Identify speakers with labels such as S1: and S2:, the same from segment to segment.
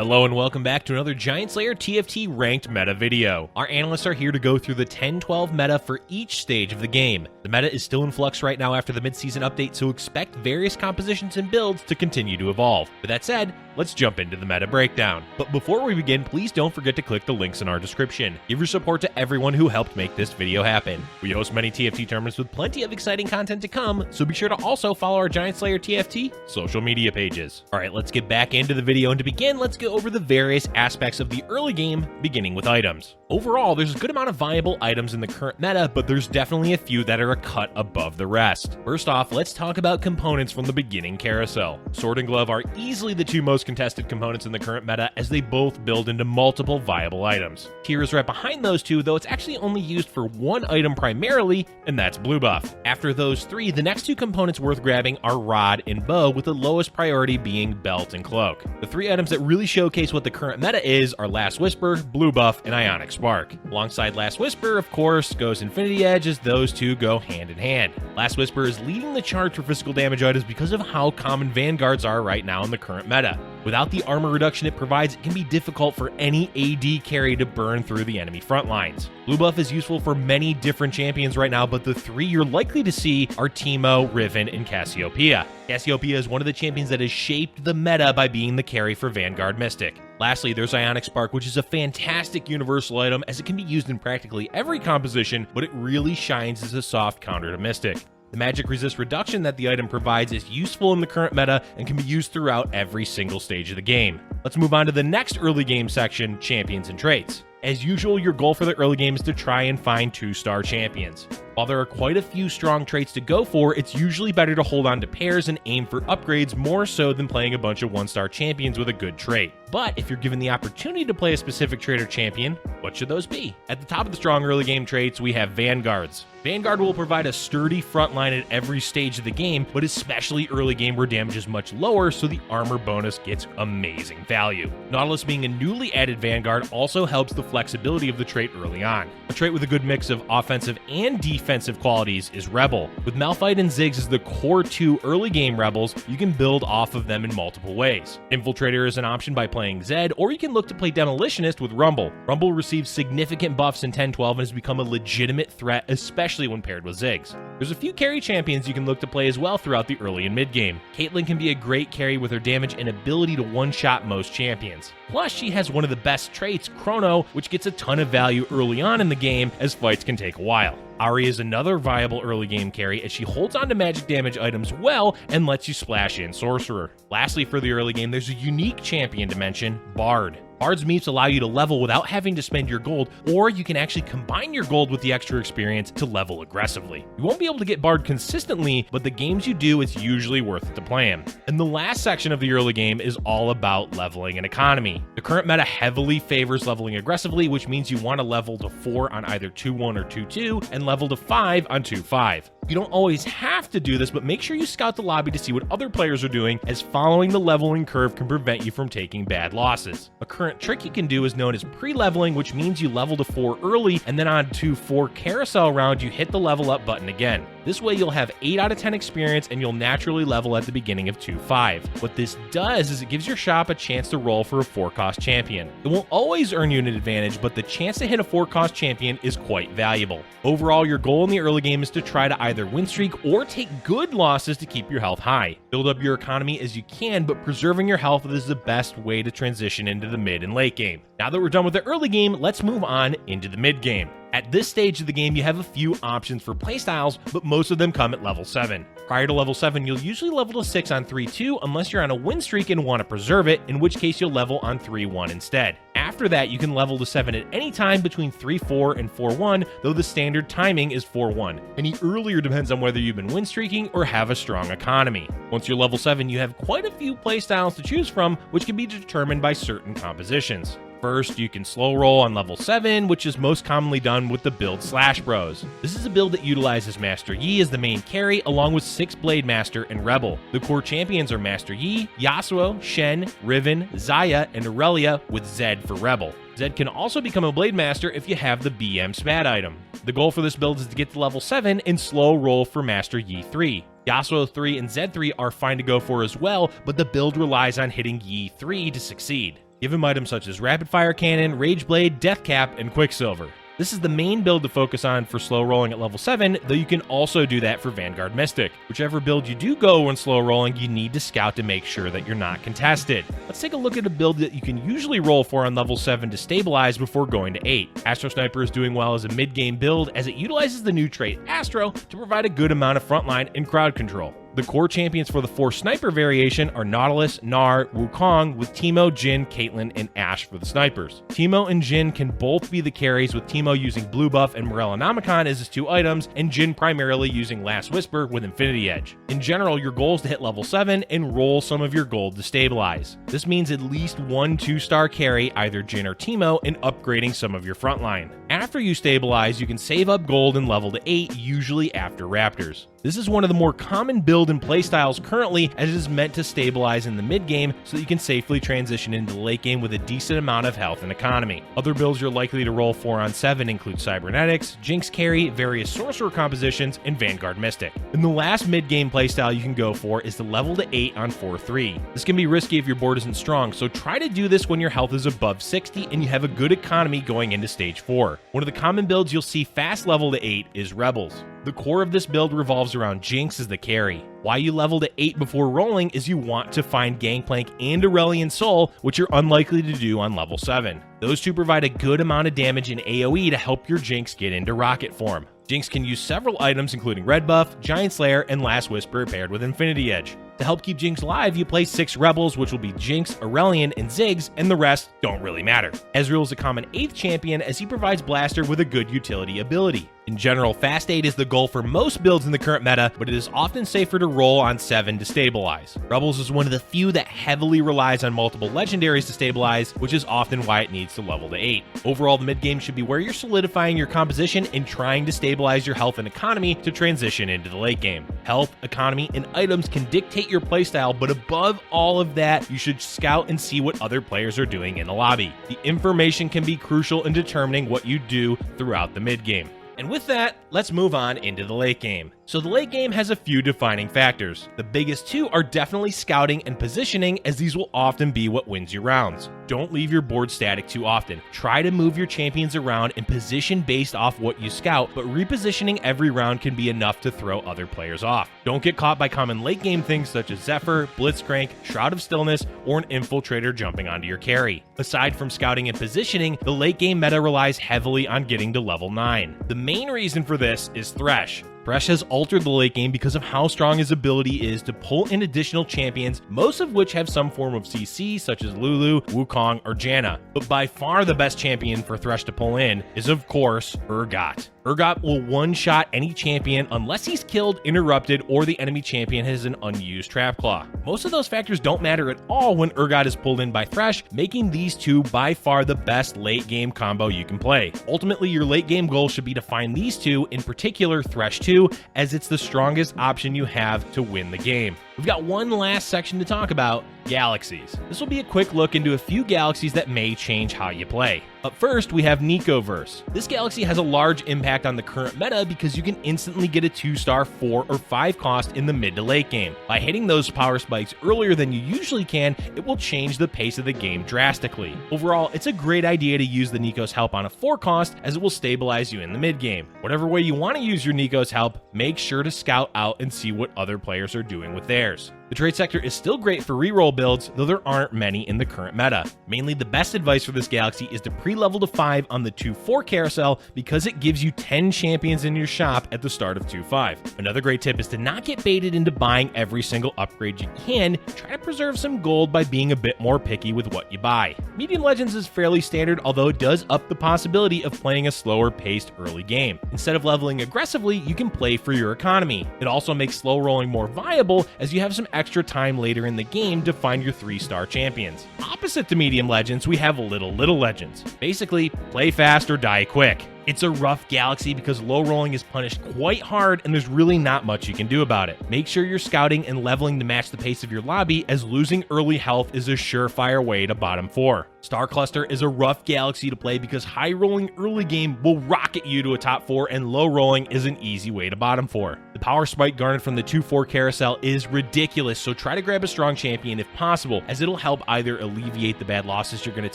S1: Hello and welcome back to another Giant Slayer TFT ranked meta video. Our analysts are here to go through the 10-12 meta for each stage of the game. The meta is still in flux right now after the mid-season update, so expect various compositions and builds to continue to evolve. With that said, let's jump into the meta breakdown. But before we begin, please don't forget to click the links in our description. Give your support to everyone who helped make this video happen. We host many TFT tournaments with plenty of exciting content to come, so be sure to also follow our Giant Slayer TFT social media pages. Alright, let's get back into the video, and to begin, let's go over the various aspects of the early game, beginning with items. Overall, there's a good amount of viable items in the current meta, but there's definitely a few that are a cut above the rest. First off, let's talk about components from the beginning carousel. Sword and Glove are easily the two most contested components in the current meta, as they both build into multiple viable items. Tier is right behind those two, though it's actually only used for one item primarily, and that's Blue Buff. After those three, the next two components worth grabbing are Rod and Bow, with the lowest priority being Belt and Cloak. The three items that really showcase what the current meta is are Last Whisper, Blue Buff, and Ionic Spark. Alongside Last Whisper, of course, goes Infinity Edge, as those two go hand in hand. Last Whisper is leading the charge for physical damage items because of how common Vanguards are right now in the current meta. Without the armor reduction it provides, it can be difficult for any AD carry to burn through the enemy front lines. Blue Buff is useful for many different champions right now, but the three you're likely to see are Teemo, Riven, and Cassiopeia. Cassiopeia is one of the champions that has shaped the meta by being the carry for Vanguard Mystic. Lastly, there's Ionic Spark, which is a fantastic universal item as it can be used in practically every composition, but it really shines as a soft counter to Mystic. The magic resist reduction that the item provides is useful in the current meta and can be used throughout every single stage of the game. Let's move on to the next early game section, champions and traits. As usual, your goal for the early game is to try and find 2-star champions. While there are quite a few strong traits to go for, it's usually better to hold on to pairs and aim for upgrades more so than playing a bunch of 1-star champions with a good trait. But if you're given the opportunity to play a specific trait or champion, what should those be? At the top of the strong early game traits, we have Vanguards. Vanguard will provide a sturdy front line at every stage of the game, but especially early game where damage is much lower, so the armor bonus gets amazing value. Nautilus being a newly added Vanguard also helps the flexibility of the trait early on. A trait with a good mix of offensive and defensive qualities is Rebel. With Malphite and Ziggs as the core two early game rebels, you can build off of them in multiple ways. Infiltrator is an option by playing Zed, or you can look to play Demolitionist with Rumble. Rumble receives significant buffs in 10-12 and has become a legitimate threat, especially when paired with Ziggs. There's a few carry champions you can look to play as well throughout the early and mid game. Caitlyn can be a great carry with her damage and ability to one-shot most champions. Plus, she has one of the best traits, Chrono, which gets a ton of value early on in the game, as fights can take a while. Ahri is another viable early game carry, as she holds on to magic damage items well and lets you splash in Sorcerer. Lastly, for the early game, there's a unique champion to mention, Bard. Bard's meeps allow you to level without having to spend your gold, or you can actually combine your gold with the extra experience to level aggressively. You won't be able to get Bard consistently, but the games you do, it's usually worth it to play him. And the last section of the early game is all about leveling and economy. The current meta heavily favors leveling aggressively, which means you want to level to 4 on either 2-1 or 2-2, and level to 5 on 2-5. You don't always have to do this, but make sure you scout the lobby to see what other players are doing, as following the leveling curve can prevent you from taking bad losses. A current trick you can do is known as pre-leveling, which means you level to 4 early, and then on 2-4 carousel round, you hit the level up button again. This way you'll have 8 out of 10 experience and you'll naturally level at the beginning of 2-5. What this does is it gives your shop a chance to roll for a 4-cost champion. It won't always earn you an advantage, but the chance to hit a 4-cost champion is quite valuable. Overall, your goal in the early game is to try to either win streak or take good losses to keep your health high. Build up your economy as you can, but preserving your health is the best way to transition into the mid and late game. Now that we're done with the early game, let's move on into the mid game. At this stage of the game, you have a few options for playstyles, but most of them come at level 7. Prior to level 7, you'll usually level to 6 on 3-2 unless you're on a win streak and want to preserve it, in which case you'll level on 3-1 instead. After that, you can level to 7 at any time between 3-4 and 4-1, though the standard timing is 4-1. Any earlier depends on whether you've been win streaking or have a strong economy. Once you're level 7, you have quite a few playstyles to choose from, which can be determined by certain compositions. First, you can slow roll on level 7, which is most commonly done with the build Slash Bros. This is a build that utilizes Master Yi as the main carry, along with 6 Blade Master and Rebel. The core champions are Master Yi, Yasuo, Shen, Riven, Xayah, and Aurelia, with Zed for Rebel. Zed can also become a Blade Master if you have the BM SMAT item. The goal for this build is to get to level 7 and slow roll for Master Yi 3. Yasuo 3 and Zed 3 are fine to go for as well, but the build relies on hitting Yi 3 to succeed. Give him items such as Rapid Fire Cannon, Rage Blade, Death Cap, and Quicksilver. This is the main build to focus on for slow rolling at level 7, though you can also do that for Vanguard Mystic. Whichever build you do go when slow rolling, you need to scout to make sure that you're not contested. Let's take a look at a build that you can usually roll for on level 7 to stabilize before going to 8. Astro Sniper is doing well as a mid-game build as it utilizes the new trait Astro to provide a good amount of frontline and crowd control. The core champions for the 4 sniper variation are Nautilus, Gnar, Wukong, with Teemo, Jhin, Caitlyn, and Ashe for the snipers. Teemo and Jhin can both be the carries, with Teemo using Blue Buff and Morellonomicon as his 2 items, and Jhin primarily using Last Whisper with Infinity Edge. In general, your goal is to hit level 7 and roll some of your gold to stabilize. This means at least 1 2-star carry, either Jhin or Teemo, and upgrading some of your frontline. After you stabilize, you can save up gold and level to 8, usually after Raptors. This is one of the more common build and playstyles currently, as it is meant to stabilize in the mid game so that you can safely transition into the late game with a decent amount of health and economy. Other builds you're likely to roll for on 7 include Cybernetics, Jinx Carry, various Sorcerer compositions, and Vanguard Mystic. And the last mid game playstyle you can go for is the level to 8 on 4-3. This can be risky if your board isn't strong, so try to do this when your health is above 60 and you have a good economy going into stage 4. One of the common builds you'll see fast level to 8 is Rebels. The core of this build revolves around Jinx as the carry. Why you level to 8 before rolling is you want to find Gangplank and Aurelion Soul, which you're unlikely to do on level 7. Those two provide a good amount of damage in AoE to help your Jinx get into rocket form. Jinx can use several items including Red Buff, Giant Slayer, and Last Whisper paired with Infinity Edge. To help keep Jinx alive, you play 6 Rebels, which will be Jinx, Aurelion, and Ziggs, and the rest don't really matter. Ezreal is a common 8th champion as he provides Blaster with a good utility ability. In general, fast 8 is the goal for most builds in the current meta, but it is often safer to roll on 7 to stabilize. Rebels is one of the few that heavily relies on multiple legendaries to stabilize, which is often why it needs to level to 8. Overall, the mid game should be where you're solidifying your composition and trying to stabilize your health and economy to transition into the late game. Health, economy, and items can dictate your playstyle, but above all of that, you should scout and see what other players are doing in the lobby. The information can be crucial in determining what you do throughout the mid game. And with that, let's move on into the late game. So the late game has a few defining factors. The biggest 2 are definitely scouting and positioning, as these will often be what wins you rounds. Don't leave your board static too often. Try to move your champions around and position based off what you scout, but repositioning every round can be enough to throw other players off. Don't get caught by common late game things such as Zephyr, Blitzcrank, Shroud of Stillness, or an Infiltrator jumping onto your carry. Aside from scouting and positioning, the late game meta relies heavily on getting to level 9. The main reason for this is Thresh. Thresh has altered the late game because of how strong his ability is to pull in additional champions, most of which have some form of CC, such as Lulu, Wukong, or Janna. But by far the best champion for Thresh to pull in is, of course, Urgot. Urgot will one-shot any champion unless he's killed, interrupted, or the enemy champion has an unused Trap Claw. Most of those factors don't matter at all when Urgot is pulled in by Thresh, making these two by far the best late-game combo you can play. Ultimately, your late-game goal should be to find these two, in particular Thresh 2, as it's the strongest option you have to win the game. We've got one last section to talk about, Galaxies. This will be a quick look into a few galaxies that may change how you play. Up first, we have Nicoverse. This galaxy has a large impact on the current meta because you can instantly get a 2-star 4 or 5 cost in the mid to late game. By hitting those power spikes earlier than you usually can, it will change the pace of the game drastically. Overall, it's a great idea to use the Nico's help on a 4 cost, as it will stabilize you in the mid game. Whatever way you want to use your Nico's help, make sure to scout out and see what other players are doing with theirs. The trade sector is still great for reroll builds, though there aren't many in the current meta. Mainly, the best advice for this galaxy is to pre-level to 5 on the 2-4 carousel because it gives you 10 champions in your shop at the start of 2-5. Another great tip is to not get baited into buying every single upgrade you can. Try to preserve some gold by being a bit more picky with what you buy. Medium Legends is fairly standard, although it does up the possibility of playing a slower paced early game. Instead of leveling aggressively, you can play for your economy. It also makes slow rolling more viable, as you have some extra time later in the game to find your 3-star champions. Opposite to Medium Legends, we have Little Legends. Basically, play fast or die quick. It's a rough galaxy because low rolling is punished quite hard and there's really not much you can do about it. Make sure you're scouting and leveling to match the pace of your lobby, as losing early health is a surefire way to bottom 4. Star Cluster is a rough galaxy to play because high rolling early game will rocket you to a top 4 and low rolling is an easy way to bottom 4. The power spike garnered from the 2-4 carousel is ridiculous, so try to grab a strong champion if possible, as it'll help either alleviate the bad losses you're going to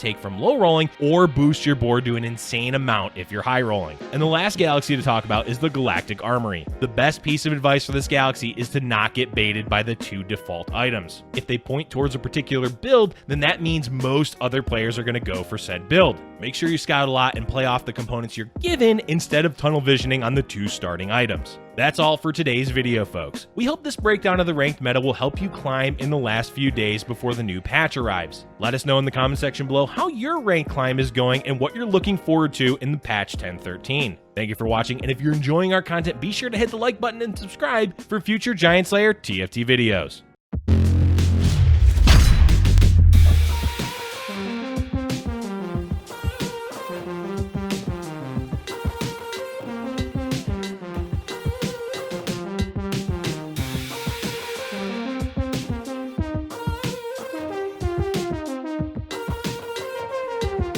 S1: take from low rolling or boost your board to an insane amount if you're high rolling. And the last galaxy to talk about is the Galactic Armory. The best piece of advice for this galaxy is to not get baited by the 2 default items. If they point towards a particular build, then that means most other players are going to go for said build. Make sure you scout a lot and play off the components you're given instead of tunnel visioning on the 2 starting items. That's all for today's video, folks. We hope this breakdown of the ranked meta will help you climb in the last few days before the new patch arrives. Let us know in the comment section below how your rank climb is going and what you're looking forward to in the patch 10.13. Thank you for watching, and if you're enjoying our content, be sure to hit the like button and subscribe for future GiantSlayerTV videos.